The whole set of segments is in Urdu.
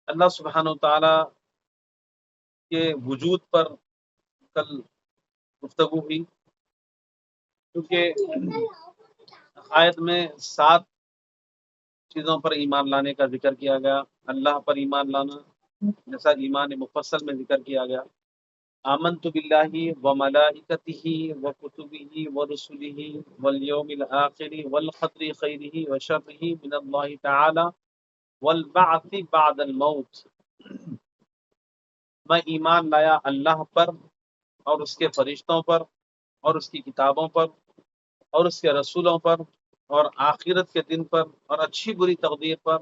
اللہ سبحانہ و تعالیٰ کے وجود پر کل گفتگو ہوئی، کیونکہ آیت میں 7 چیزوں پر ایمان لانے کا ذکر کیا گیا۔ اللہ پر ایمان لانا جیسا ایمان مفصل میں ذکر کیا گیا، آمنت باللہ و ملائکتہ و کتبہ و رسلہ والیوم الآخر والقدر خیرہ و شرہ من اللہ تعالی والبعث بعد الموت۔ میں ایمان لایا اللہ پر اور اس کے فرشتوں پر اور اس کی کتابوں پر اور اس کے رسولوں پر اور آخرت کے دن پر اور اچھی بری تقدیر پر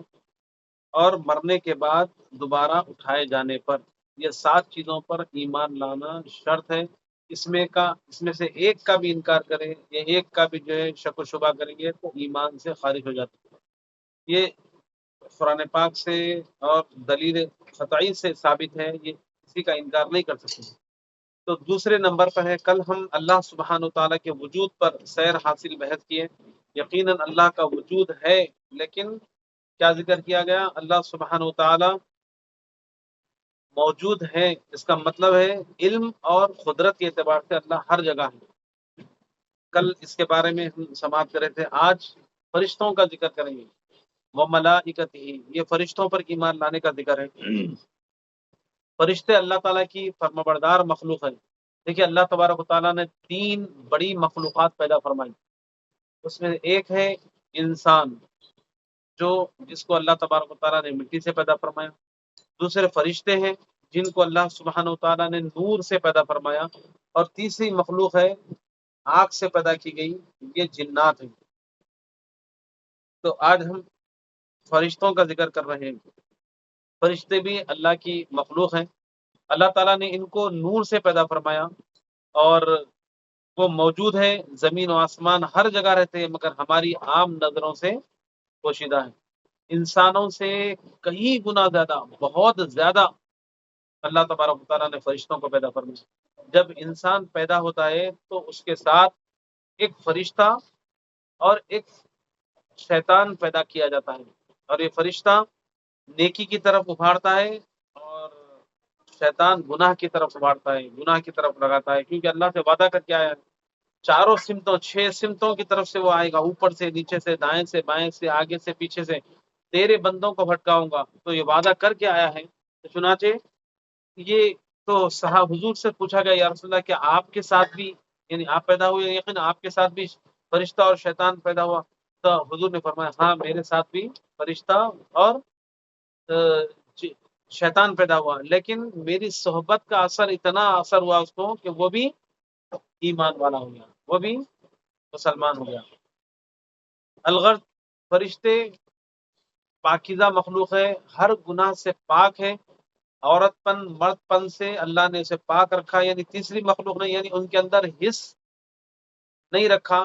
اور مرنے کے بعد دوبارہ اٹھائے جانے پر۔ یہ 7 چیزوں پر ایمان لانا شرط ہے۔ اس میں سے ایک کا بھی انکار کرے یا ایک کا بھی جو ہے شک و شبہ کریں گے تو ایمان سے خارج ہو جاتا ہے۔ یہ قرآن پاک سے اور دلیل قطعی سے ثابت ہے، یہ کسی کا انکار نہیں کر سکتے۔ تو دوسرے نمبر پر ہے، کل ہم اللہ سبحانہ و تعالیٰ کے وجود پر سیر حاصل بحث کیے۔ یقیناً اللہ کا وجود ہے، لیکن کیا ذکر کیا گیا؟ اللہ سبحانہ و تعالیٰ موجود ہے، اس کا مطلب ہے علم اور قدرت کے اعتبار سے اللہ ہر جگہ ہے۔ کل اس کے بارے میں ہم سماعت کر رہے تھے، آج فرشتوں کا ذکر کریں گے۔ وہ ملائکتہ، یہ فرشتوں پر ایمان لانے کا ذکر ہے۔ فرشتے اللہ تعالیٰ کی فرمانبردار مخلوق ہے۔ دیکھیے اللہ تبارک و تعالیٰ نے 3 بڑی مخلوقات پیدا فرمائی، اس میں ایک ہے انسان جس کو اللہ تبارک و تعالیٰ نے مٹی سے پیدا فرمایا، دوسرے فرشتے ہیں جن کو اللہ سبحانہ و تعالیٰ نے نور سے پیدا فرمایا، اور تیسری مخلوق ہے آگ سے پیدا کی گئی، یہ جنات ہیں۔ تو آج ہم فرشتوں کا ذکر کر رہے ہیں۔ فرشتے بھی اللہ کی مخلوق ہیں، اللہ تعالیٰ نے ان کو نور سے پیدا فرمایا اور وہ موجود ہے، زمین و آسمان ہر جگہ رہتے ہیں، مگر ہماری عام نظروں سے پوشیدہ ہیں۔ انسانوں سے کئی گنا زیادہ، بہت زیادہ اللہ تبارک و تعالیٰ نے فرشتوں کو پیدا فرمایا۔ جب انسان پیدا ہوتا ہے تو اس کے ساتھ ایک فرشتہ اور ایک شیطان پیدا کیا جاتا ہے، اور یہ فرشتہ نیکی کی طرف ابھارتا ہے اور شیطان گناہ کی طرف ابھارتا ہے، گناہ کی طرف لگاتا ہے، کیونکہ اللہ سے وعدہ کر کے آیا ہے 4 سمتوں 6 سمتوں کی طرف سے وہ آئے گا، اوپر سے نیچے سے دائیں سے بائیں سے آگے سے پیچھے سے تیرے بندوں کو بھٹکاؤں گا، تو یہ وعدہ کر کے آیا ہے۔ تو چنانچہ یہ تو حضور سے پوچھا گیا یا رسول اللہ کہ آپ کے ساتھ بھی، یعنی آپ پیدا ہوئے، یقین آپ کے ساتھ بھی فرشتہ اور شیطان پیدا ہوا؟ تو حضور نے فرمایا ہاں میرے ساتھ بھی فرشتہ اور شیطان پیدا ہوا، لیکن میری صحبت کا اتنا اثر ہوا اس کو کہ وہ بھی ایمان والا ہو گیا، وہ بھی مسلمان ہو گیا۔ الغرض فرشتے پاکیزہ مخلوق ہے، ہر گناہ سے پاک ہے، عورت پن مرد پن سے اللہ نے اسے پاک رکھا، یعنی تیسری مخلوق نہیں، یعنی ان کے اندر حس نہیں رکھا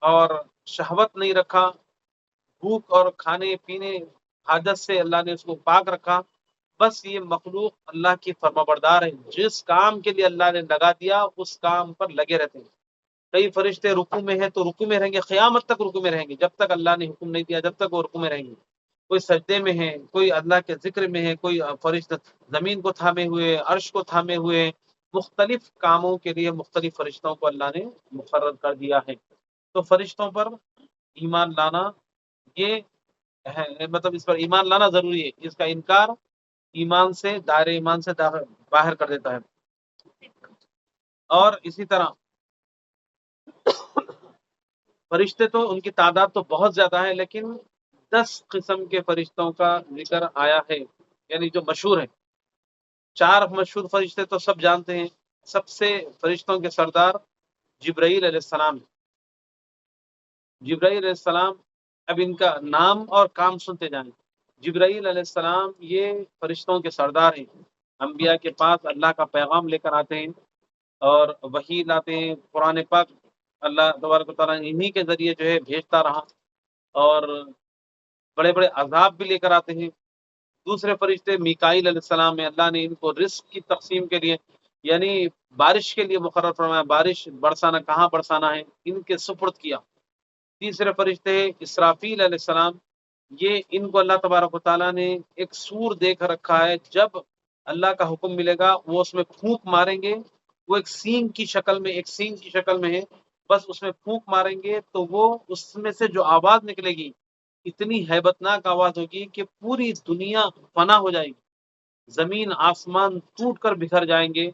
اور شہوت نہیں رکھا، بھوک اور کھانے پینے حاجت سے اللہ نے اس کو پاک رکھا۔ بس یہ مخلوق اللہ کی فرمانبردار ہے، جس کام کے لیے اللہ نے لگا دیا اس کام پر لگے رہتے ہیں۔ کئی فرشتے رکوع میں ہیں تو رکوع میں رہیں گے، قیامت تک رکوع میں رہیں گے، جب تک اللہ نے حکم نہیں دیا جب تک وہ رکوع میں رہیں گے۔ کوئی سجدے میں ہے، کوئی اللہ کے ذکر میں ہے، کوئی فرشتہ زمین کو تھامے ہوئے، عرش کو تھامے ہوئے، مختلف کاموں کے لیے مختلف فرشتوں کو اللہ نے مقرر کر دیا ہے۔ تو فرشتوں پر ایمان لانا یہ مطلب اس پر ایمان لانا ضروری ہے، اس کا انکار ایمان سے دائرہ ایمان سے باہر کر دیتا ہے۔ اور اسی طرح فرشتے تو ان کی تعداد تو بہت زیادہ ہے، لیکن 10 قسم کے فرشتوں کا ذکر آیا ہے، یعنی جو مشہور ہیں۔ 4 مشہور فرشتے تو سب جانتے ہیں، سب سے فرشتوں کے سردار جبرائیل علیہ السلام۔ جبرائیل علیہ السلام، اب ان کا نام اور کام سنتے جائیں۔ جبرائیل علیہ السلام یہ فرشتوں کے سردار ہیں، انبیاء کے پاس اللہ کا پیغام لے کر آتے ہیں اور وحی لاتے ہیں۔ قرآن پاک اللہ تبارک و تعالیٰ انہی کے ذریعے جو ہے بھیجتا رہا، اور بڑے بڑے عذاب بھی لے کر آتے ہیں۔ دوسرے فرشتے میکائیل علیہ السلام میں اللہ نے ان کو رزق کی تقسیم کے لیے، یعنی بارش کے لیے مقرر فرمایا، بارش برسانا کہاں برسانا ہے ان کے سپرد کیا۔ تیسرے فرشتے ہیں اسرافیل علیہ السلام، یہ ان کو اللہ تبارک و تعالیٰ نے ایک سور دے کر رکھا ہے، جب اللہ کا حکم ملے گا وہ اس میں پھونک ماریں گے، وہ ایک سینگ کی شکل میں، ایک سینگ کی شکل میں ہے، بس اس میں پھونک ماریں گے تو وہ اس میں سے جو آواز نکلے گی اتنی ہیبتناک آواز ہوگی کہ پوری دنیا فنا ہو جائے گی، زمین آسمان ٹوٹ کر بکھر جائیں گے،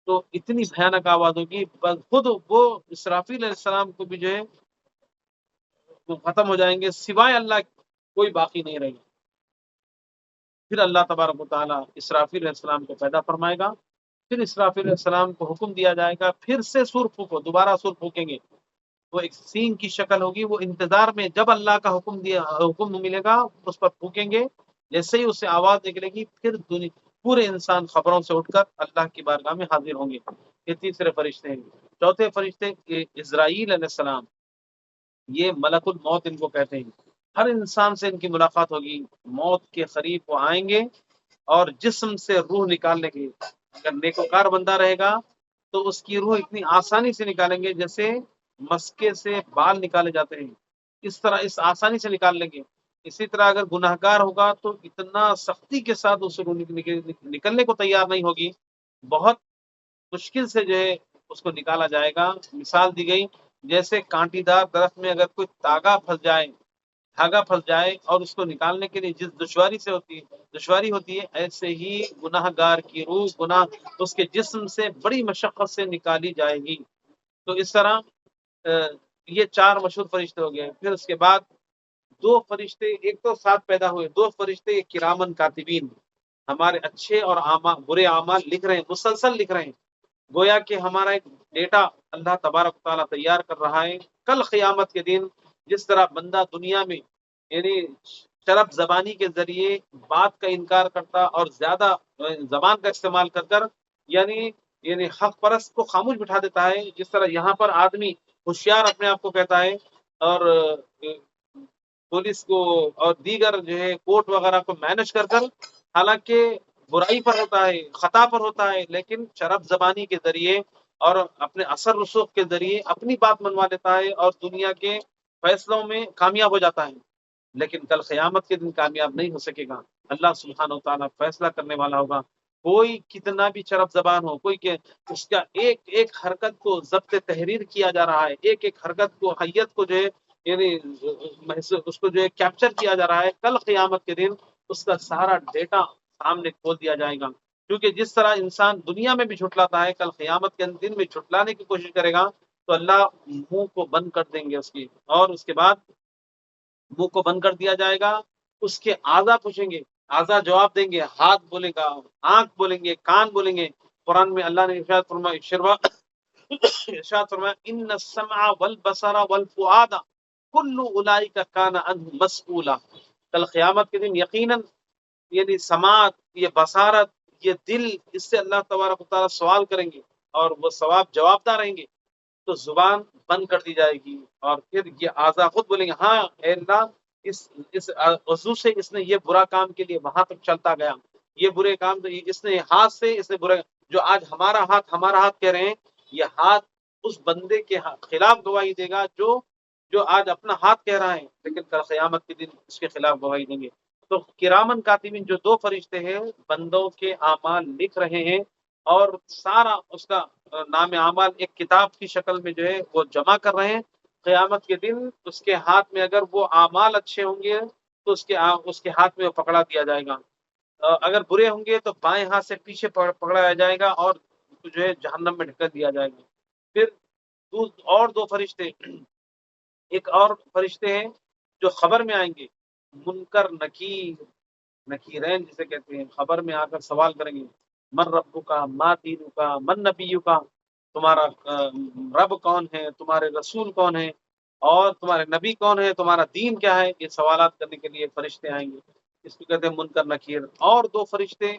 تو اتنی بھیانک آواز ہوگی، بس خود وہ اسرافیل علیہ السلام کو بھی جو ہے وہ ختم ہو جائیں گے، سوائے اللہ کوئی باقی نہیں رہے گا۔ پھر اللہ تبارک و تعالیٰ اسرافیل علیہ السلام کو پیدا فرمائے گا، پھر اسرافیل علیہ السلام کو حکم دیا جائے گا پھر سے سور پھونکو، دوبارہ سور پھونکیں گے، وہ ایک سینگ کی شکل ہوگی، وہ انتظار میں جب اللہ کا حکم ملے گا اس پر پھونکیں گے، جیسے ہی اس سے آواز نکلے گی پھر پورے انسان خبروں سے اٹھ کر اللہ کی بارگاہ میں حاضر ہوں گے۔ یہ تیسرے فرشتے ہیں۔ چوتھے فرشتے اسرائیل علیہ السلام، یہ ملک الموت ان کو کہتے ہیں، ہر انسان سے ان کی ملاقات ہوگی، موت کے قریب وہ آئیں گے اور جسم سے روح نکالنے کے، اگر نیکوکار بندہ رہے گا تو اس کی روح اتنی آسانی سے نکالیں گے جیسے مسکے سے بال نکالے جاتے ہیں، اس طرح اس آسانی سے نکال لیں گے۔ اسی طرح اگر گناہ گار ہوگا تو اتنا سختی کے ساتھ اس روح نکلنے کو تیار نہیں ہوگی، بہت مشکل سے جو ہے اس کو نکالا جائے گا۔ مثال دی گئی جیسے کانٹی دار درخت میں اگر کوئی دھاگا پھنس جائے اور اس کو نکالنے کے لیے جس دشواری ہوتی ہے، ایسے ہی گناہ گار کی روح اس کے جسم سے بڑی مشقت سے نکالی جائے گی۔ تو اس طرح یہ چار مشہور فرشتے ہو گئے۔ پھر اس کے بعد دو فرشتے، ایک تو ساتھ پیدا ہوئے، دو فرشتے کرامن کاتبین، ہمارے اچھے اور برے اعمال لکھ رہے ہیں، مسلسل لکھ رہے ہیں، گویا کہ ہمارا ایک ڈیٹا اللہ تبارک و تعالیٰ تیار کر رہا ہے۔ کل قیامت کے دن جس طرح بندہ دنیا میں یعنی شرف زبانی کے ذریعے بات کا انکار کرتا اور زیادہ زبان کا استعمال کر یعنی حق پرست کو خاموش بٹھا دیتا ہے، جس طرح یہاں پر آدمی ہوشیار اپنے آپ کو کہتا ہے اور پولیس کو اور دیگر جو ہے کورٹ وغیرہ کو مینج کر حالانکہ برائی پر ہوتا ہے، خطا پر ہوتا ہے، لیکن شرف زبانی کے ذریعے اور اپنے اثر رسوخ کے ذریعے اپنی بات منوا لیتا ہے اور دنیا کے فیصلوں میں کامیاب ہو جاتا ہے، لیکن کل قیامت کے دن کامیاب نہیں ہو سکے گا۔ اللہ سبحانہ و تعالیٰ فیصلہ کرنے والا ہوگا، کوئی کتنا بھی شرف زبان ہو، کوئی کہ اس کا ایک ایک حرکت کو ضبط تحریر کیا جا رہا ہے، ایک ایک حرکت کو، حیت کو جو ہے یعنی اس کو جو ہے کیپچر کیا جا رہا ہے، کل قیامت کے دن اس کا سارا ڈیٹا سامنے کھول دیا جائے گا، کیونکہ جس طرح انسان دنیا میں بھی جھٹلاتا ہے، کل قیامت کے دن میں جھٹلانے کی کوشش کرے گا تو اللہ منہ کو بند کر دیں گے اس کی، اور اس کے بعد منہ کو بند کر دیا جائے گا، اس کے اعضا پوچھیں گے، اعضا جواب دیں گے، ہاتھ بولے گا، آنکھ بولیں گے، کان بولیں گے۔ قرآن میں اللہ نے ارشاد فرمایا ان السمع والبصر والفؤاد کل اولئک کان عنہ مسئولا، کل قیامت کے دن یقیناً یعنی سماعت، یہ بصارت، یہ دل، اس سے اللہ تبارک و تعالیٰ سوال کریں گے اور وہ جواب دار رہیں گے، تو زبان بند کر دی جائے گی اور پھر یہ اعضا خود بولیں گے ہاں اے اللہ اس وضو سے اس نے یہ برا کام کے لیے وہاں تک چلتا گیا، یہ برے کام اس نے ہاتھ سے اس نے برا، جو آج ہمارا ہاتھ کہہ رہے ہیں، یہ ہاتھ اس بندے کے خلاف گواہی دے گا جو آج اپنا ہاتھ کہہ رہا ہے، لیکن کل قیامت کے دن اس کے خلاف گواہی دیں گے۔ تو کرامن کاتبین جو دو فرشتے ہیں بندوں کے اعمال لکھ رہے ہیں اور سارا اس کا نام اعمال ایک کتاب کی شکل میں جو ہے وہ جمع کر رہے ہیں، قیامت کے دن اس کے ہاتھ میں اگر وہ اعمال اچھے ہوں گے تو اس کے ہاتھ میں وہ پکڑا دیا جائے گا، اگر برے ہوں گے تو بائیں ہاتھ سے پیچھے پکڑایا جائے گا اور جو ہے جہنم میں ڈھکل دیا جائے گا۔ پھر اور دو فرشتے، ایک اور فرشتے ہیں جو خبر میں آئیں گے، منکر نکیرین جسے کہتے ہیں، خبر میں آ کر سوال کریں گے، من ربک کا، ما دینک کا، من نبیک کا، تمہارا رب کون ہے، تمہارے رسول کون ہے، اور تمہارے نبی کون ہے، تمہارا دین کیا ہے، یہ سوالات کرنے کے لیے فرشتے آئیں گے، اس کو کہتے ہیں منکر نکیر۔ اور دو فرشتے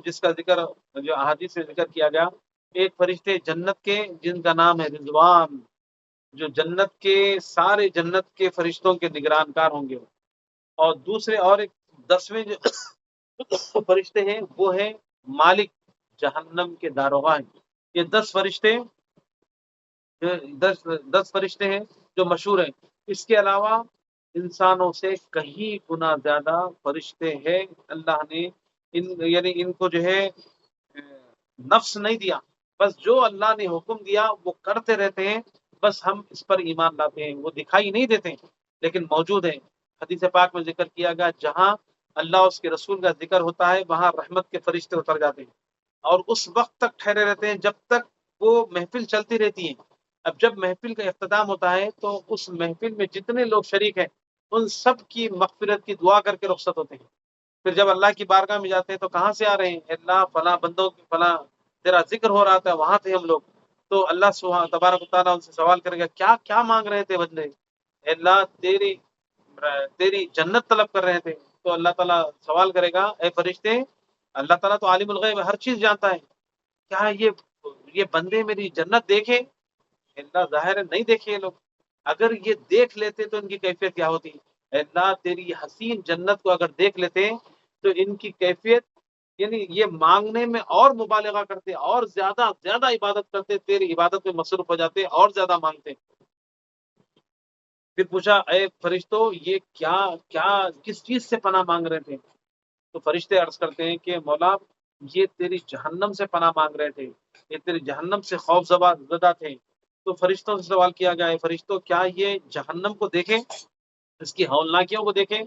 جس کا ذکر جو احادیث میں ذکر کیا گیا، ایک فرشتے جنت کے جن کا نام ہے رضوان، جو جنت کے سارے جنت کے فرشتوں کے نگرانکار ہوں گے، اور دوسرے اور ایک 10ویں جو فرشتے ہیں وہ ہیں مالک، جہنم کے داروغہ ہیں۔ یہ 10 فرشتے ہیں جو مشہور ہیں۔ اس کے علاوہ انسانوں سے کہیں گنا زیادہ فرشتے ہیں۔ اللہ نے یعنی ان کو جو ہے نفس نہیں دیا، بس جو اللہ نے حکم دیا وہ کرتے رہتے ہیں، بس ہم اس پر ایمان لاتے ہیں۔ وہ دکھائی نہیں دیتے لیکن موجود ہیں۔ حدیث پاک میں ذکر کیا گیا جہاں اللہ اس کے رسول کا ذکر ہوتا ہے وہاں رحمت کے فرشتے اتر جاتے ہیں اور اس وقت تک ٹھہرے رہتے ہیں جب تک وہ محفل چلتی رہتی ہے۔ اب جب محفل کا اختتام ہوتا ہے تو اس محفل میں جتنے لوگ شریک ہیں ان سب کی مغفرت کی دعا کر کے رخصت ہوتے ہیں۔ پھر جب اللہ کی بارگاہ میں جاتے ہیں تو کہاں سے آ رہے ہیں؟ اللہ فلاں بندوں کی فلاں تیرا ذکر ہو رہا تھا وہاں تھے ہم لوگ۔ تو اللہ سبحانہ تبارک و تعالیٰ ان سے سوال کرے گا کیا کیا مانگ رہے تھے بندے؟ اللہ تیری جنت طلب کر رہے تھے۔ تو اللہ تعالیٰ سوال کرے گا اے فرشتے، اللہ تعالیٰ تو عالم الغیب ہر چیز جانتا ہے، کیا یہ بندے میری جنت دیکھے؟ اللہ ظاہر ہے نہیں دیکھے یہ لوگ، اگر یہ دیکھ لیتے تو ان کی کیفیت کیا ہوتی؟ اللہ تیری حسین جنت کو اگر دیکھ لیتے تو ان کی کیفیت یعنی یہ مانگنے میں اور مبالغہ کرتے اور زیادہ زیادہ عبادت کرتے، تیری عبادت میں مصروف ہو جاتے اور زیادہ مانگتے۔ پھر پوچھا اے فرشتوں یہ کیا کیا کس چیز سے پناہ مانگ رہے تھے؟ تو فرشتے عرض کرتے ہیں کہ مولا یہ تیری جہنم سے پناہ مانگ رہے تھے، یہ تیری جہنم سے خوف زدہ تھے۔ تو فرشتوں سے سوال کیا گیا ہے فرشتوں کیا یہ جہنم کو دیکھیں، اس کی ہولناکیوں کو دیکھیں،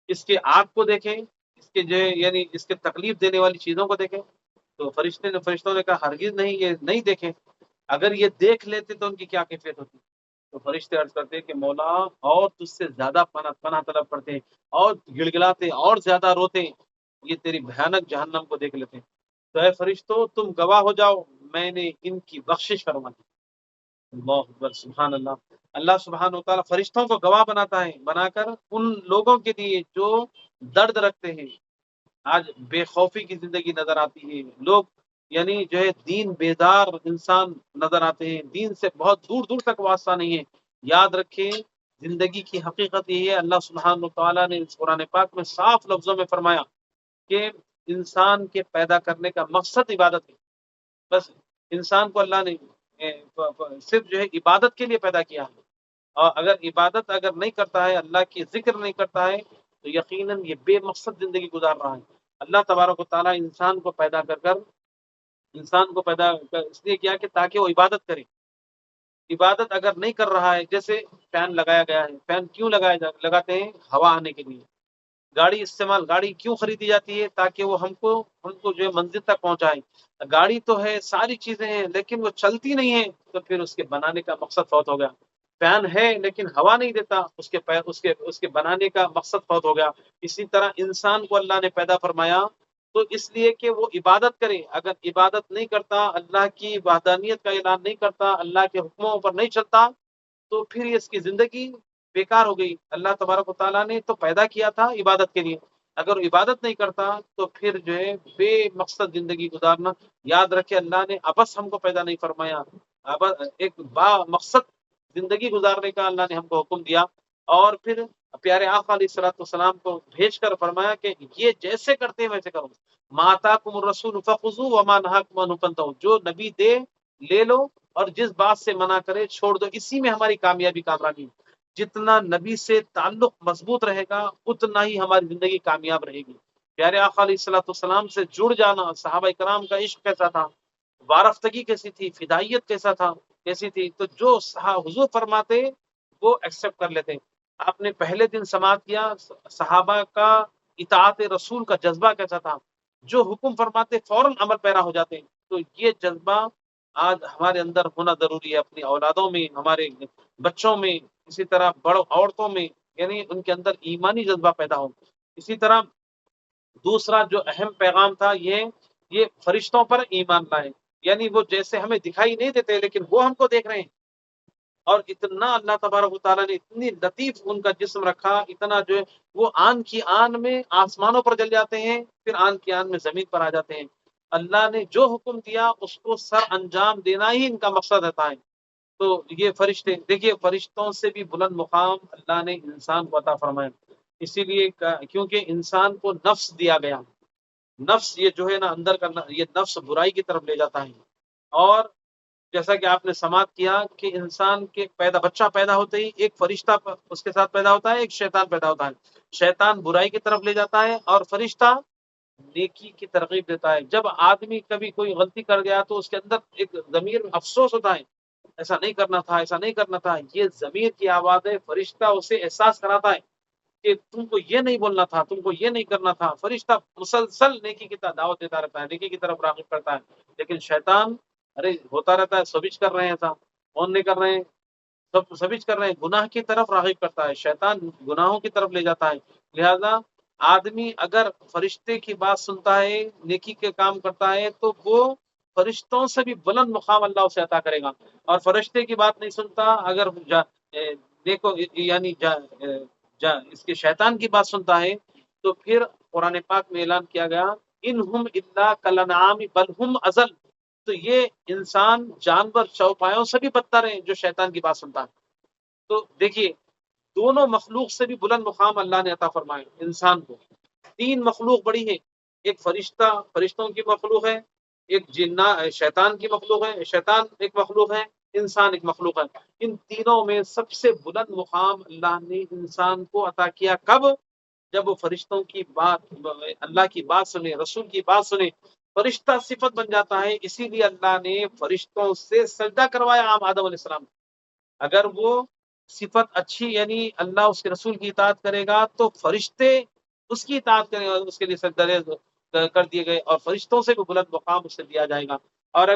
اس کے آگ کو دیکھیں، اس کے جو یعنی اس کے تکلیف دینے والی چیزوں کو دیکھیں؟ تو فرشتوں نے کہا ہرگز نہیں، یہ نہیں دیکھیں، اگر یہ دیکھ لیتے تو ان کی کیا کیفیت ہوتی؟ تو فرشتے عرض کرتے ہیں کہ مولا اور تجھ سے زیادہ پناہ طلب کرتے ہیں اور گڑگڑاتے اور زیادہ روتے، یہ تیری بھیانک جہنم کو دیکھ لیتے ہیں۔ تو اے فرشتوں تم گواہ ہو جاؤ میں نے ان کی بخشش فرما دی۔ اللہ اکبر، سبحان اللہ۔ اللہ سبحانہ و تعالیٰ فرشتوں کو گواہ بناتا ہے، بنا کر ان لوگوں کے لیے جو درد رکھتے ہیں۔ آج بے خوفی کی زندگی نظر آتی ہے، لوگ یعنی جو ہے دین بیدار انسان نظر آتے ہیں، دین سے بہت دور دور تک واسطہ نہیں ہے۔ یاد رکھیں زندگی کی حقیقت یہ ہے، اللہ سبحانہ و تعالیٰ نے اس قرآن پاک میں صاف لفظوں میں فرمایا کہ انسان کے پیدا کرنے کا مقصد عبادت ہے۔ بس انسان کو اللہ نے صرف جو ہے عبادت کے لیے پیدا کیا ہے، اور اگر عبادت اگر نہیں کرتا ہے، اللہ کی ذکر نہیں کرتا ہے تو یقیناً یہ بے مقصد زندگی گزار رہا ہے۔ اللہ تبارک و تعالیٰ انسان کو پیدا اس لیے کیا کہ تاکہ وہ عبادت کرے۔ عبادت اگر نہیں کر رہا ہے، جیسے فین لگایا گیا ہے، فین کیوں لگاتے ہیں؟ ہوا آنے کے لیے۔ گاڑی کیوں خریدی جاتی ہے؟ تاکہ وہ ہم کو جو ہے منزل تک پہنچائے۔ گاڑی تو ہے، ساری چیزیں ہیں، لیکن وہ چلتی نہیں ہے تو پھر اس کے بنانے کا مقصد فوت ہو گیا۔ فین ہے لیکن ہوا نہیں دیتا، اس کے بنانے کا مقصد فوت ہو گیا۔ اسی طرح انسان کو اللہ نے پیدا فرمایا تو اس لیے کہ وہ عبادت کرے۔ اگر عبادت نہیں کرتا، اللہ کی وحدانیت کا اعلان نہیں کرتا، اللہ کے حکموں پر نہیں چلتا تو پھر اس کی زندگی بیکار ہو گئی۔ اللہ تبارک و تعالیٰ نے تو پیدا کیا تھا عبادت کے لیے، اگر عبادت نہیں کرتا تو پھر جو ہے بے مقصد زندگی گزارنا۔ یاد رکھے اللہ نے ابس ہم کو پیدا نہیں فرمایا، ایک با مقصد زندگی گزارنے کا اللہ نے ہم کو حکم دیا، اور پھر پیارے آقا علیہ الصلوۃ والسلام کو بھیج کر فرمایا کہ یہ جیسے کرتے ہیں ویسے کرو۔ ما آتاکم الرسول فخذوہ وما نہاکم عنہ فانتہوا، جو نبی دے لے لو اور جس بات سے منع کرے چھوڑ دو، اسی میں ہماری کامیابی کامرانی ہے۔ جتنا نبی سے تعلق مضبوط رہے گا اتنا ہی ہماری زندگی کامیاب رہے گی۔ پیارے آقا علیہ الصلوۃ والسلام سے جڑ جانا، صحابہ کرام کا عشق کیسا تھا، وارفتگی کیسی تھی، فدائیت کیسی تھی، تو جو حضور فرماتے وہ ایکسیپٹ کر لیتے۔ آپ نے پہلے دن سماعت کیا، صحابہ کا اطاعت رسول کا جذبہ کیسا تھا، جو حکم فرماتے فوراً عمل پیرا ہو جاتے۔ تو یہ جذبہ آج ہمارے اندر ہونا ضروری ہے، اپنی اولادوں میں، ہمارے بچوں میں، اسی طرح بڑوں عورتوں میں، یعنی ان کے اندر ایمانی جذبہ پیدا ہو۔ اسی طرح دوسرا جو اہم پیغام تھا یہ فرشتوں پر ایمان لائے، یعنی وہ جیسے ہمیں دکھائی نہیں دیتے لیکن وہ ہم کو دیکھ رہے ہیں، اور اتنا اللہ تبارک و تعالیٰ نے اتنی لطیف ان کا جسم رکھا، اتنا جو ہے وہ آن کی آن میں آسمانوں پر جل جاتے ہیں، پھر آن کی آن میں زمین پر آ جاتے ہیں۔ اللہ نے جو حکم دیا اس کو سر انجام دینا ہی ان کا مقصد رہتا ہے۔ تو یہ فرشتے دیکھیے، فرشتوں سے بھی بلند مقام اللہ نے انسان کو عطا فرمایا، اسی لیے کیونکہ انسان کو نفس دیا گیا۔ نفس یہ جو ہے نا اندر کا یہ نفس برائی کی طرف لے جاتا ہے، اور جیسا کہ آپ نے سماعت کیا کہ انسان کے بچہ پیدا ہوتے ہی ایک فرشتہ اس کے ساتھ پیدا ہوتا ہے، ایک شیطان پیدا ہوتا ہے۔ شیطان برائی کی طرف لے جاتا ہے اور فرشتہ نیکی کی ترغیب دیتا ہے۔ جب آدمی کبھی کوئی غلطی کر گیا تو اس کے اندر ایک ضمیر افسوس ہوتا ہے، ایسا نہیں کرنا تھا، ایسا نہیں کرنا تھا۔ یہ ضمیر کی آواز ہے، فرشتہ اسے احساس کراتا ہے کہ تم کو یہ نہیں بولنا تھا، تم کو یہ نہیں کرنا تھا۔ فرشتہ مسلسل نیکی کی دعوت دیتا رہتا ہے، نیکی کی طرف راغب کرتا ہے۔ لیکن شیطان ارے ہوتا رہتا ہے، سبچ کر رہے ہیں، ایسا کون نہیں کر رہے ہیں، سب سبچ کر رہے ہیں، گناہ کی طرف راغب کرتا ہے، شیطان گناہوں کی طرف لے جاتا ہے۔ لہذا آدمی اگر فرشتے کی بات سنتا ہے، نیکی کے کام کرتا ہے، تو وہ فرشتوں سے بھی بلند مقام اللہ اسے عطا کرے گا۔ اور فرشتے کی بات نہیں سنتا، اگر دیکھو یعنی اس کے شیطان کی بات سنتا ہے، تو پھر قرآن پاک میں اعلان کیا گیا انہم الا کالانعام بل ہم اضل، تو یہ انسان جانور چوپایوں سے بھی بدتر ہیں جو شیطان کی بات سنتا ہے۔ تو دیکھیے دونوں مخلوق سے بھی بلند مقام اللہ نے عطا فرمائے انسان کو۔ تین مخلوق بڑی ہے، ایک فرشتوں کی مخلوق ہے، ایک شیطان کی مخلوق ہے، شیطان ایک مخلوق ہے، انسان ایک مخلوق ہے۔ ان تینوں میں سب سے بلند مقام اللہ نے انسان کو عطا کیا کب؟ جب وہ فرشتوں کی بات، اللہ کی بات سنے، رسول کی بات سنے، فرشتہ صفت بن جاتا ہے۔ اسی لیے اللہ نے فرشتوں سے سجدہ کروایا عام آدم علیہ السلام۔ اگر وہ صفت اچھی یعنی اللہ اس کے رسول کی اطاعت کرے گا تو فرشتے اس کی اطاعت کریں گے، اس کے لیے سجدہ کر دیے گئے، اور فرشتوں سے بھی بلند مقام اسے دیا جائے گا۔ اور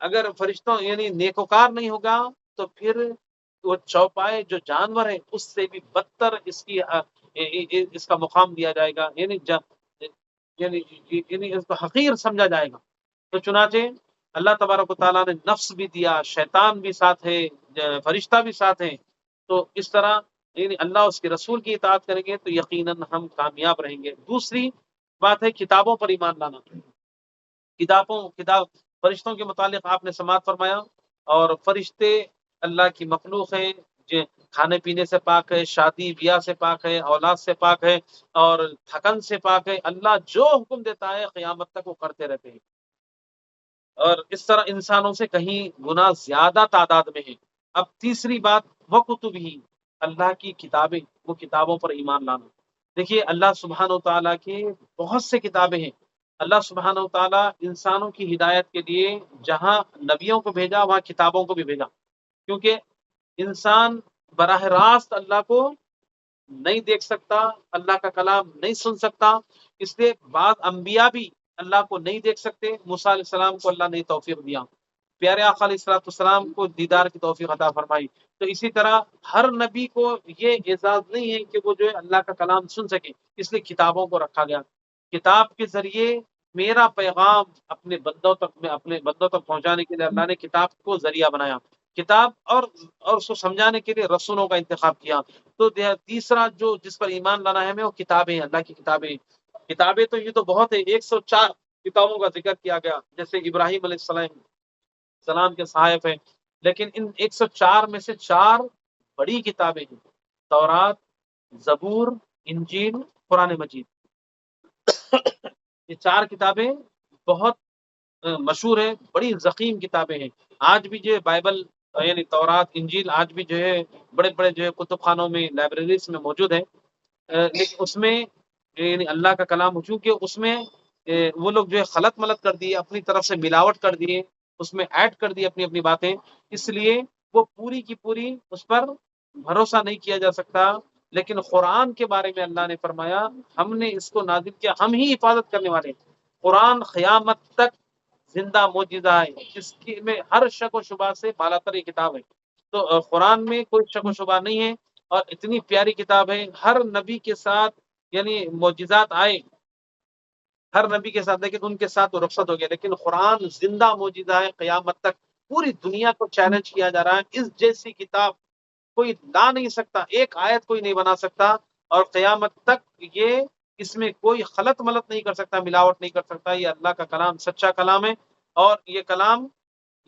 اگر فرشتوں یعنی نیکوکار نہیں ہوگا تو پھر وہ چوپائے جو جانور ہے اس سے بھی بدتر اس کا مقام دیا جائے گا، یعنی اس کو حقیر سمجھا جائے گا۔ تو چنانچہ اللہ تبارک و تعالیٰ نے نفس بھی دیا، شیطان بھی ساتھ ہے، فرشتہ بھی ساتھ ہے۔ تو اس طرح یعنی اللہ اس کے رسول کی اطاعت کریں گے تو یقیناً ہم کامیاب رہیں گے۔ دوسری بات ہے کتابوں پر ایمان لانا۔ کتاب فرشتوں کے متعلق آپ نے سماعت فرمایا، اور فرشتے اللہ کی مخلوق ہیں، کھانے پینے سے پاک ہے، شادی بیاہ سے پاک ہے، اولاد سے پاک ہے، اور تھکن سے پاک ہے۔ اللہ جو حکم دیتا ہے قیامت تک وہ کرتے رہتے ہیں، اور اس طرح انسانوں سے کہیں گنا زیادہ تعداد میں ہے۔ اب تیسری بات وہ کتب ہی، اللہ کی کتابیں، وہ کتابوں پر ایمان لانا۔ دیکھیے اللہ سبحانہ و تعالیٰ کی بہت سے کتابیں ہیں۔ اللہ سبحانہ و تعالیٰ انسانوں کی ہدایت کے لیے جہاں نبیوں کو بھیجا وہاں کتابوں کو بھی بھیجا، کیونکہ انسان براہ راست اللہ کو نہیں دیکھ سکتا، اللہ کا کلام نہیں سن سکتا، اس لیے بعض انبیاء بھی اللہ کو نہیں دیکھ سکتے۔ موسیٰ علیہ السلام کو اللہ نے توفیق دیا، پیارے آقا علیہ السلام کو دیدار کی توفیق عطا فرمائی۔ تو اسی طرح ہر نبی کو یہ اعزاز نہیں ہے کہ وہ جو ہے اللہ کا کلام سن سکے، اس لیے کتابوں کو رکھا گیا۔ کتاب کے ذریعے میرا پیغام اپنے بندوں تک پہنچانے کے لیے اللہ نے کتاب کو ذریعہ بنایا، کتاب اور اس کو سمجھانے کے لیے رسولوں کا انتخاب کیا۔ تو تیسرا جو جس پر ایمان لانا ہے ہمیں، وہ کتابیں ہیں، اللہ کی کتابیں۔ کتابیں تو یہ تو بہت ہے، 104 کتابوں کا ذکر کیا گیا، جیسے ابراہیم علیہ السلام کے صحائف ہیں، لیکن ان 104 میں سے 4 بڑی کتابیں ہیں، تورات، زبور، انجیل، قرآن مجید۔ یہ 4 کتابیں بہت مشہور ہیں، بڑی ضخیم کتابیں ہیں۔ آج بھی جو ہے بائبل یعنی تورات، انجیل آج بھی جو ہے بڑے بڑے جو ہے کتب خانوں میں، لائبریریز میں موجود ہے، لیکن اس میں یعنی اللہ کا کلام، چونکہ اس میں وہ لوگ جو ہے خلط ملط کر دیے، اپنی طرف سے ملاوٹ کر دیے، اس میں ایڈ کر دی اپنی باتیں، اس لیے وہ پوری کی پوری اس پر بھروسہ نہیں کیا جا سکتا۔ لیکن قرآن کے بارے میں اللہ نے فرمایا ہم نے اس کو نازل کیا، ہم ہی حفاظت کرنے والے ہیں۔ قرآن قیامت تک زندہ معجزہ ہے، اس کی میں ہر شک و شبہ سے بالا تر یہ کتاب ہے۔ تو قرآن میں کوئی شک و شبہ نہیں ہے، اور اتنی پیاری کتاب ہے۔ ہر نبی کے ساتھ یعنی معجزات آئے ہر نبی کے ساتھ، لیکن ان کے ساتھ وہ رخصت ہو گیا، لیکن قرآن زندہ معجزہ ہے قیامت تک۔ پوری دنیا کو چیلنج کیا جا رہا ہے، اس جیسی کتاب کوئی لا نہیں سکتا، ایک آیت کوئی نہیں بنا سکتا، اور قیامت تک یہ اس میں کوئی خلط ملط نہیں کر سکتا، ملاوٹ نہیں کر سکتا۔ یہ اللہ کا کلام سچا کلام ہے، اور یہ کلام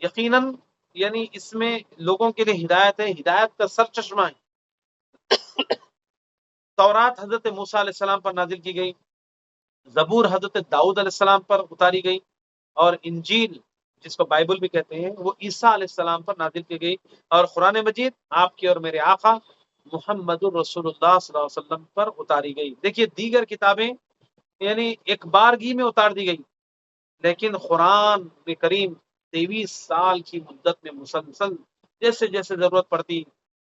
یقیناً یعنی اس میں لوگوں کے لیے ہدایت ہے، ہدایت کا سر چشمہ ہے۔ تورات حضرت موسیٰ علیہ السلام پر نازل کی گئی، زبور حضرت داؤد علیہ السلام پر اتاری گئی، اور انجیل جس کو بائبل بھی کہتے ہیں، وہ عیسیٰ علیہ السلام پر نازل کی گئی، اور قرآن مجید آپ کے اور میرے آقا محمد الرسول اللہ صلی اللہ علیہ وسلم پر اتاری گئی۔ دیکھیے دیگر کتابیں یعنی ایک بارگی میں اتار دی گئی، لیکن قرآن کریم 23 سال کی مدت میں مسلسل جیسے جیسے ضرورت پڑتی،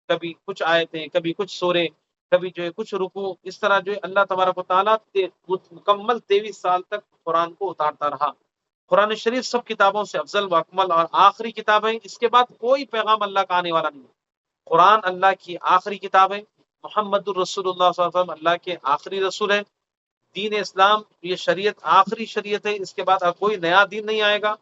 کبھی کچھ آیتیں، کبھی کچھ سورے، کبھی جو ہے کچھ رکوع، اس طرح جو ہے اللہ تبارک و تعالیٰ مکمل 23 سال تک قرآن کو اتارتا رہا۔ قرآن شریف سب کتابوں سے افضل و اکمل اور آخری کتاب ہے، اس کے بعد کوئی پیغام اللہ کا آنے والا نہیں ہے۔ قرآن اللہ کی آخری کتاب ہے، محمد الرسول اللہ صلی اللہ علیہ وسلم اللہ کے آخری رسول ہے، دین اسلام یہ شریعت آخری شریعت ہے، اس کے بعد اب کوئی نیا دین نہیں آئے گا،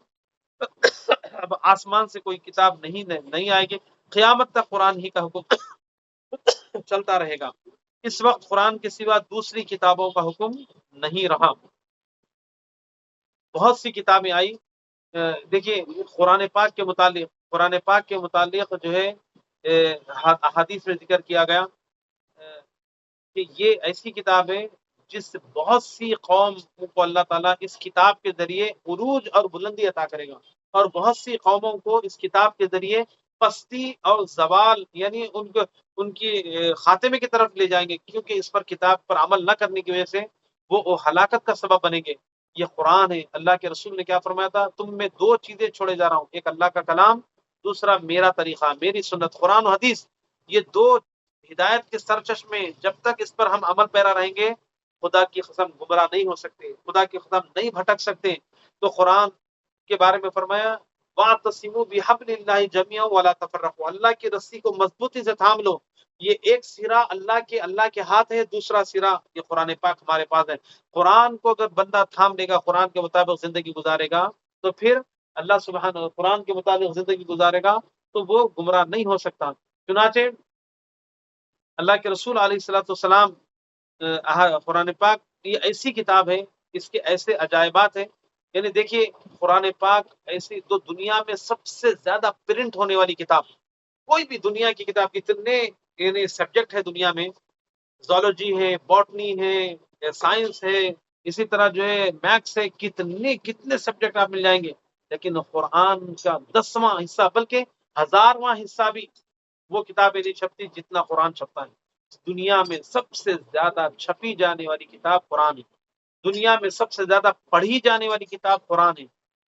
اب آسمان سے کوئی کتاب نہیں آئے گی، قیامت تک قرآن ہی کا حکم چلتا رہے گا۔ اس وقت قرآن کے سوا دوسری کتابوں کا حکم نہیں رہا۔ بہت سی کتابیں آئی، دیکھیے قرآن پاک کے متعلق جو ہے احادیث میں ذکر کیا گیا کہ یہ ایسی کتاب ہے جس سے بہت سی قوم کو اللہ تعالیٰ اس کتاب کے ذریعے عروج اور بلندی عطا کرے گا، اور بہت سی قوموں کو اس کتاب کے ذریعے پستی اور زوال یعنی ان کی خاتمے کی طرف لے جائیں گے، کیونکہ اس پر کتاب پر عمل نہ کرنے کی وجہ سے وہ ہلاکت کا سبب بنیں گے۔ یہ قرآن ہے، اللہ کے رسول نے کیا فرمایا تھا، تم میں دو چیزیں چھوڑے جا رہا ہوں، ایک اللہ کا کلام، دوسرا میرا طریقہ، میری سنت، قرآن و حدیث۔ یہ دو ہدایت کے سرچشمے، جب تک اس پر ہم عمل پیرا رہیں گے خدا کی قسم گمراہ نہیں ہو سکتے، خدا کی قسم نہیں بھٹک سکتے۔ تو قرآن کے بارے میں فرمایا وَاعْتَصِمُوا بِحَبْلِ اللَّهِ جَمِيعًا وَلَا تَفَرَّقُوا، اللہ کی رسی کو مضبوطی سے تھام لو، یہ ایک سرا اللہ کے ہاتھ ہے، دوسرا سرا یہ قرآن پاک ہمارے پاس ہے۔ قرآن کو اگر بندہ تھام لے گا، قرآن کے مطابق زندگی گزارے گا، تو پھر اللہ سبحانہ قرآن کے مطابق زندگی گزارے گا تو وہ گمراہ نہیں ہو سکتا۔ چنانچہ اللہ کے رسول علیہ الصلوۃ والسلام قرآن پاک یہ ایسی کتاب ہے، اس کے ایسے عجائبات ہیں، یعنی دیکھیے قرآن پاک ایسی تو دنیا میں سب سے زیادہ پرنٹ ہونے والی کتاب، کوئی بھی دنیا کی کتاب، کتنے یعنی سبجیکٹ ہے دنیا میں، زولوجی ہے، باٹنی ہے، سائنس ہے، اسی طرح جو ہے میتھس ہے، کتنے سبجیکٹ آپ مل جائیں گے، لیکن قرآن کا 10واں حصہ بلکہ 1000واں حصہ بھی وہ کتابیں نہیں چھپتی جتنا قرآن چھپتا ہے۔ دنیا میں سب سے زیادہ چھپی جانے والی کتاب قرآن ہے، دنیا میں سب سے زیادہ پڑھی جانے والی کتاب قرآن ہے،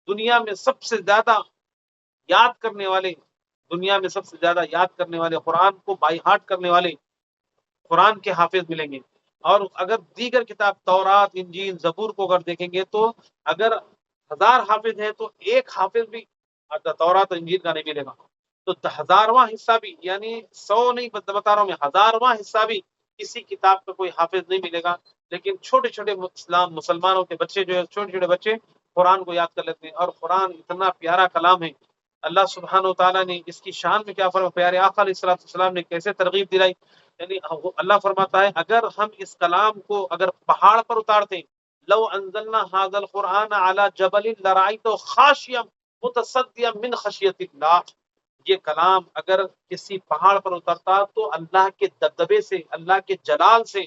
دنیا میں سب سے زیادہ دنیا میں سب سے زیادہ یاد کرنے والے، قرآن کو بائی ہارٹ کرنے والے قرآن کے حافظ ملیں گے۔ اور اگر دیگر کتاب تورات، انجیل، زبور کو اگر دیکھیں گے تو اگر 1000 حافظ ہیں تو ایک حافظ بھی تورات اور انجیل کا نہیں ملے گا، تو 1000واں حصہ بھی یعنی 100 نہیں بتا رہا ہوں میں، 1000واں حصہ بھی کسی کتاب کا کوئی حافظ نہیں ملے گا۔ لیکن چھوٹے چھوٹے مسلمانوں کے بچے جو ہے، چھوٹے چھوٹے بچے قرآن کو یاد کر لیتے ہیں، اور قرآن اتنا پیارا کلام ہے۔ اللہ سبحانہ و تعالیٰ نے اس کی شان میں کیا فرمایا، پیارے آقا علیہ الصلوۃ والسلام نے کیسے ترغیب دلائی، یعنی اللہ فرماتا ہے اگر ہم اس کلام کو اگر پہاڑ پر اتارتے، لو انزلنا هذا القرآن على جبل لرأيته خاشعا متصدعا من خشیۃ اللہ، یہ کلام اگر کسی پہاڑ پر اترتا تو اللہ کے دبدبے سے، اللہ کے جلال سے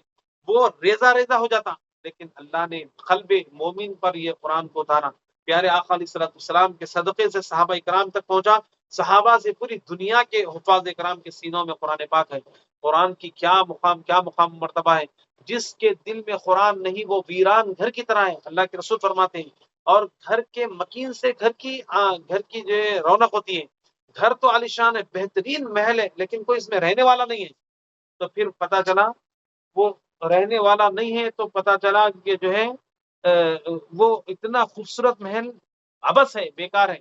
وہ ریزہ ریزہ ہو جاتا، لیکن اللہ نے قلب مومن پر یہ قرآن کو اتارا، پیارے آقا علیہ الصلوۃ والسلام کے صدقے سے صحابہ کرام تک پہنچا، صحابہ سے پوری دنیا کے حفاظ کرام کے سینوں میں قرآن پاک ہے۔ قرآن کی کیا مقام مرتبہ ہے، جس کے دل میں قرآن نہیں وہ ویران گھر کی طرح ہے، اللہ کے رسول فرماتے ہیں، اور گھر کے مکین سے گھر کی جو رونق ہوتی ہے، گھر تو عالیشان ہے، بہترین محل ہے، لیکن کوئی اس میں رہنے والا نہیں ہے، تو پھر پتہ چلا وہ رہنے والا نہیں ہے، تو پتہ چلا کہ جو ہے وہ اتنا خوبصورت محل عبث ہے، بیکار ہے۔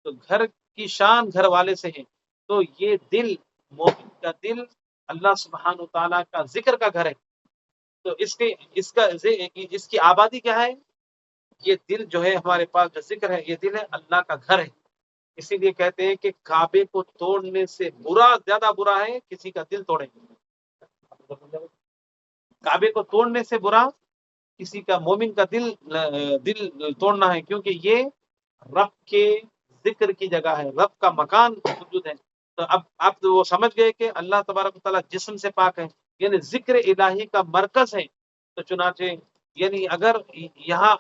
تو گھر کی شان گھر والے سے ہے، تو یہ دل، مومن کا دل اللہ سبحانہ و تعالیٰ کا ذکر کا گھر ہے، تو اس کی آبادی کیا ہے، یہ دل جو ہے ہمارے پاس جو ذکر ہے، یہ دل ہے اللہ کا گھر ہے۔ اسی لیے کہتے ہیں کہ کعبے کو توڑنے سے زیادہ برا ہے کسی کا دل توڑے، کعبے کو توڑنے سے برا کسی کا مومن کا دل توڑنا ہے، کیونکہ یہ رب کے ذکر کی جگہ ہے، رب کا مکان موجود ہے۔ تو اب آپ وہ سمجھ گئے کہ اللہ تبارک و تعالیٰ جسم سے پاک ہے، یعنی ذکر الہی کا مرکز ہے۔ تو چنانچہ یعنی اگر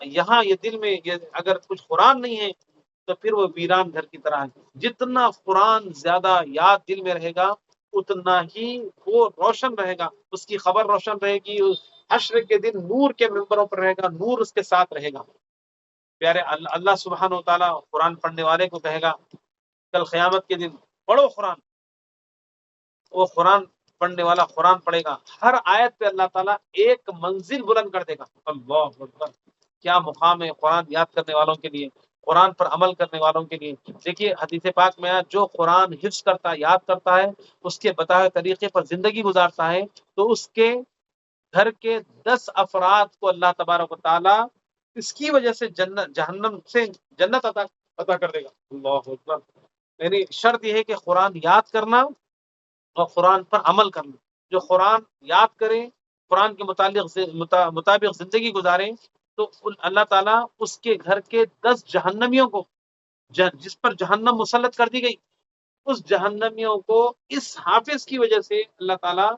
یہاں یہ دل میں اگر کچھ قرآن نہیں ہے تو پھر وہ ویران گھر کی طرح ہے۔ جتنا قرآن زیادہ یاد دل میں رہے گا اتنا ہی وہ روشن رہے گا، اس کی خبر روشن رہے گی، حشر کے دن نور کے ممبروں پر رہے گا، نور اس کے ساتھ رہے گا۔ پیارے اللہ سبحانہ و تعالیٰ قرآن پڑھنے والے کو کہے گا کل قیامت کے دن پڑھو قرآن، وہ قرآن پڑھنے والا قرآن پڑھے گا، ہر آیت پہ اللہ تعالیٰ ایک منزل بلند کر دے گا۔ اللہ اکبر، کیا مقام ہے قرآن یاد کرنے والوں کے لیے، قرآن پر عمل کرنے والوں کے لیے۔ دیکھیے حدیث پاک میں آیا جو قرآن حفظ کرتا ہے، یاد کرتا ہے، اس کے بتائے طریقے پر زندگی گزارتا ہے، تو اس کے گھر کے 10 افراد کو اللہ تبارک و تعالیٰ اس کی وجہ سے جنت، جہنم سے جنت عطا کر دے گا۔ اللہ اکبر، یعنی شرط یہ ہے کہ قرآن یاد کرنا اور قرآن پر عمل کرنا۔ جو قرآن یاد کرے، قرآن کے مطابق زندگی گزارے، تو اللہ تعالیٰ اس کے گھر کے 10 جہنمیوں کو، جس پر جہنم مسلط کر دی گئی، اس جہنمیوں کو اس حافظ کی وجہ سے اللہ تعالیٰ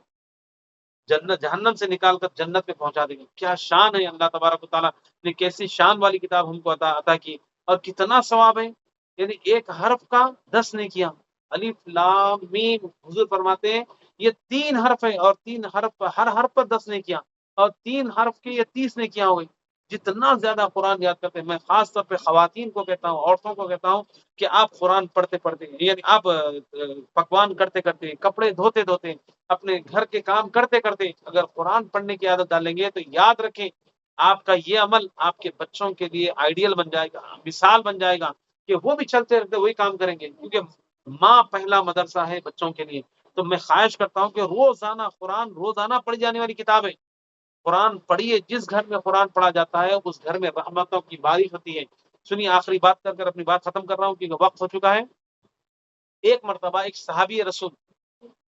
جہنم سے نکال کر جنت میں پہنچا دیں گے۔ کیا شان ہے اللہ تبارک و تعالیٰ نے، کیسی شان والی کتاب ہم کو عطا کی، اور کتنا ثواب ہے۔ یعنی ایک حرف کا 10 نیکیاں، الف لام میم، حضور فرماتے ہیں یہ 3 حرف ہے، اور 3 حرف، ہر حرف پر 10 نیکیاں، اور 3 حرف کے یہ 30 نیکیاں ہو گئی۔ جتنا زیادہ قرآن یاد کرتے ہیں، میں خاص طور پہ خواتین کو کہتا ہوں، عورتوں کو کہتا ہوں کہ آپ قرآن پڑھتے پڑھتے، یعنی آپ پکوان کرتے کرتے، کپڑے دھوتے دھوتے، اپنے گھر کے کام کرتے کرتے اگر قرآن پڑھنے کی عادت ڈالیں گے تو یاد رکھیں آپ کا یہ عمل آپ کے بچوں کے لیے آئیڈیل بن جائے گا، مثال بن جائے گا، کہ وہ بھی چلتے رہتے وہی کام کریں گے، کیونکہ ماں پہلا مدرسہ ہے بچوں کے لیے۔ تو میں خواہش کرتا ہوں کہ روزانہ قرآن، روزانہ پڑھی جانے والی کتاب ہے، قرآن پڑھیے۔ جس گھر میں قرآن پڑھا جاتا ہے اس گھر میں رحمتوں کی بارش ہوتی ہے۔ سنیے آخری بات کر کر اپنی بات ختم کر رہا ہوں کیونکہ وقت ہو چکا ہے۔ ایک مرتبہ ایک صحابی رسول،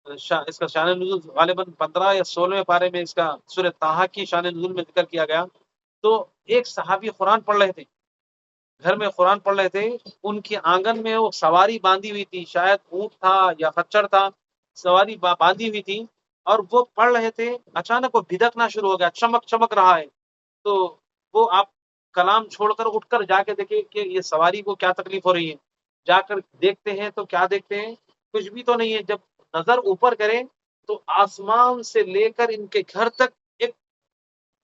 اس کا شان نزول غالباً 15 یا 16ویں پارے میں اس کا سورہ طٰہٰ کی شان نزول میں ذکر کیا گیا۔ تو ایک صحابی قرآن پڑھ رہے تھے، گھر میں قرآن پڑھ رہے تھے، ان کے آنگن میں وہ سواری باندھی ہوئی تھی، شاید اونٹ تھا یا خچر تھا، سواری باندھی ہوئی تھی، اور وہ پڑھ رہے تھے، اچانک وہ بھدکنا شروع ہو گیا، چمک چمک رہا ہے۔ تو وہ آپ کلام چھوڑ کر اٹھ کر جا کے دیکھیں کہ یہ سواری کو کیا تکلیف ہو رہی ہے۔ جا کر دیکھتے ہیں تو کیا دیکھتے ہیں، کچھ بھی تو نہیں ہے۔ جب نظر اوپر کریں تو آسمان سے لے کر ان کے گھر تک ایک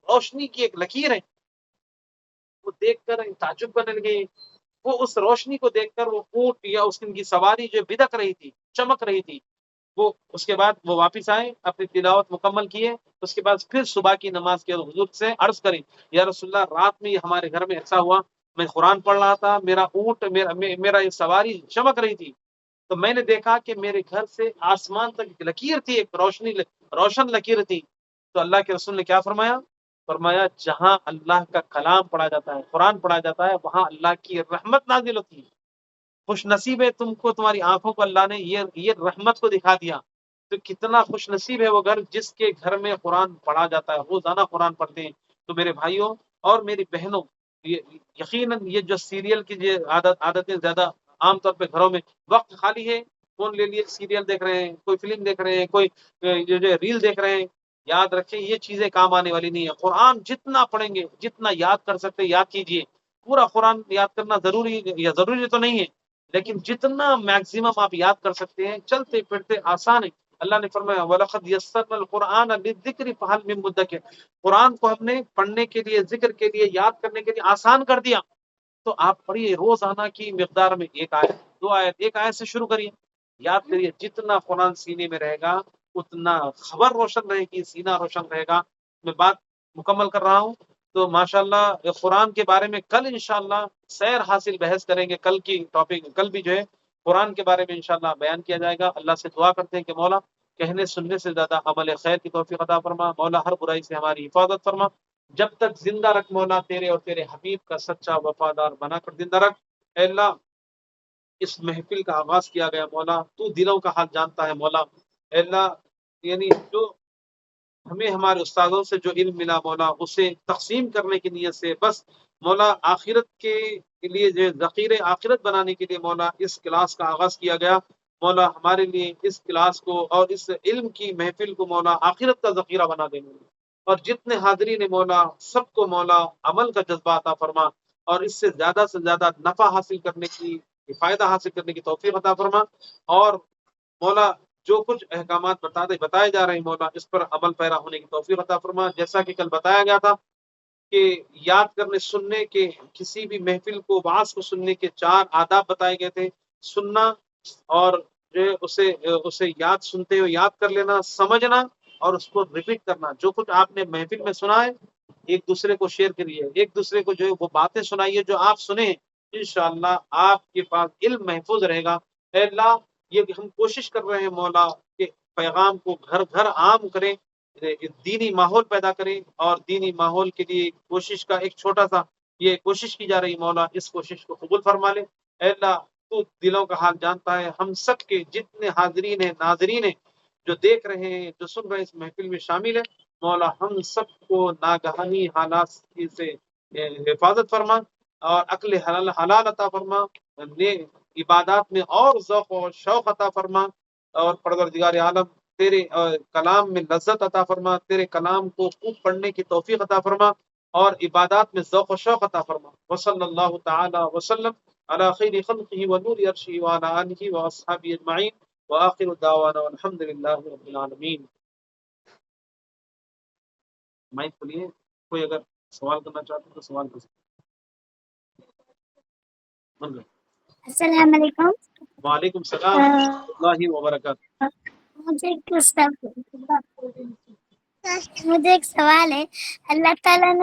روشنی کی ایک لکیر ہے۔ وہ دیکھ کر تعجب کرنے لگے، وہ اس روشنی کو دیکھ کر وہ اونٹ یا اس کی سواری جو بھدک رہی تھی، چمک رہی تھی، وہ اس کے بعد وہ واپس آئے، اپنی تلاوت مکمل کیے۔ اس کے بعد پھر صبح کی نماز کے حضور سے عرض کریں یا رسول اللہ رات میں ہمارے گھر میں ایسا ہوا، میں قرآن پڑھ رہا تھا، میرا اونٹ، میرا یہ سواری چمک رہی تھی، تو میں نے دیکھا کہ میرے گھر سے آسمان تک ایک لکیر تھی، ایک روشن لکیر تھی۔ تو اللہ کے رسول نے کیا فرمایا؟ فرمایا جہاں اللہ کا کلام پڑھا جاتا ہے، قرآن پڑھا جاتا ہے، وہاں اللہ کی رحمت نازل ہوتی ہے۔ خوش نصیب ہے تم کو، تمہاری آنکھوں کو اللہ نے یہ رحمت کو دکھا دیا۔ تو کتنا خوش نصیب ہے وہ گھر جس کے گھر میں قرآن پڑھا جاتا ہے، روزانہ قرآن پڑھتے ہیں۔ تو میرے بھائیوں اور میری بہنوں، یقیناً یہ جو سیریل کی عادتیں زیادہ عام طور پہ گھروں میں، وقت خالی ہے، فون لے لیے سیریل دیکھ رہے ہیں، کوئی فلم دیکھ رہے ہیں، کوئی جو ریل دیکھ رہے ہیں، یاد رکھیں یہ چیزیں کام آنے والی نہیں ہے۔ قرآن جتنا پڑھیں گے، جتنا یاد کر سکتے یاد کیجئے۔ پورا قرآن یاد کرنا ضروری تو نہیں ہے، لیکن جتنا میکسیمم آپ یاد کر سکتے ہیں، چلتے پھرتے آسان ہے۔ اللہ نے فرمایا وَلَقَدْ يَسَّرْنَا الْقُرْآنَ لِلذِّكْرِ فَهَلْ مِن مُدَّكِرٍ، قرآن کو ہم نے پڑھنے کے لیے، ذکر کے لیے، یاد کرنے کے لیے آسان کر دیا۔ تو آپ پڑھیے روزانہ کی مقدار میں ایک آیت، 2 آیت، ایک آیت سے شروع کریے، یاد کریے۔ جتنا قرآن سینے میں رہے گا اتنا خبر روشن رہے گی، سینہ روشن رہے گا۔ میں بات مکمل کر رہا ہوں۔ تو ماشاءاللہ قرآن کے بارے میں کل انشاءاللہ سیر حاصل بحث کریں گے۔ کل کی ٹاپک، کل بھی جو ہے قرآن کے بارے میں انشاءاللہ بیان کیا جائے گا۔ اللہ سے دعا کرتے ہیں کہ مولا کہنے سننے سے زیادہ عمل خیر کی توفیق عطا فرما، مولا ہر برائی سے ہماری حفاظت فرما، جب تک زندہ رکھ مولا، تیرے اور تیرے حبیب کا سچا وفادار بنا کر زندہ رکھ۔ اے اللہ اس محفل کا آغاز کیا گیا مولا، تو دلوں کا حال جانتا ہے مولا۔ اے اللہ یعنی جو ہمیں ہمارے استادوں سے جو علم ملا مولا، اسے تقسیم کرنے کی نیت سے بس مولا، آخرت کے لیے جو ذخیرے آخرت بنانے کے لیے مولا اس کلاس کا آغاز کیا گیا مولا، ہمارے لیے اس کلاس کو اور اس علم کی محفل کو مولا آخرت کا ذخیرہ بنا دینے، اور جتنے حاضرین مولا سب کو مولا عمل کا جذبہ عطا فرما، اور اس سے زیادہ نفع حاصل کرنے کی، فائدہ حاصل کرنے کی توفیق عطا فرما، اور مولا جو کچھ احکامات بتائے جا رہے ہیں مولا اس پر عمل پیرا ہونے کی توفیق عطا فرما۔ جیسا کہ کل بتایا گیا تھا کہ یاد کرنے سننے کے، کسی بھی محفل کو، وعظ کو سننے کے 4 آداب بتائے گئے تھے: سننا، اور جو ہے اسے یاد، سنتے ہوئے یاد کر لینا، سمجھنا، اور اس کو ریپیٹ کرنا۔ جو کچھ آپ نے محفل میں سنا ہے ایک دوسرے کو شیئر کریے، ایک دوسرے کو جو ہے وہ باتیں سنائیے جو آپ سنیں، انشاءاللہ آپ کے پاس علم محفوظ رہے گا۔ اے اللہ، یہ ہم کوشش کر رہے ہیں مولا کہ پیغام کو گھر گھر عام کریں، دینی ماحول پیدا کریں، اور دینی ماحول کے لیے کوشش کا ایک چھوٹا سا یہ کوشش کی جا رہی مولا، اس کوشش کو قبول فرما لے۔ اے اللہ، تو دلوں کا حال جانتا ہے، ہم سب کے جتنے حاضرین ہیں، ناظرین ہیں، جو دیکھ رہے ہیں، جو سن رہے ہیں، اس محفل میں شامل ہیں، مولا ہم سب کو ناگہانی حالات سے حفاظت فرما، اور عقل حلال عطا فرما، عبادات میں اور ذوق و شوق عطا فرما، اور پروردگار عالم تیرے کلام میں لذت عطا فرما، تیرے کلام کو خوب پڑھنے کی توفیق عطا فرما، اور عبادات میں ذوق و شوق عطا فرما۔ وصلی اللہ تعالی وسلم علی خیر خلقہ ونور عرشہ وعلی آلہ واصحابہ اجمعین، وآخر دعوانا والحمد للہ رب العالمین۔ مائک کھلیے، کوئی اگر سوال کرنا چاہتے تو سوال کر سکتے۔ السلام علیکم۔ وعلیکم السلام ورحمۃ اللہ وبرکاتہ۔ مجھے ایک سوال ہے۔ اللہ تعالیٰ نے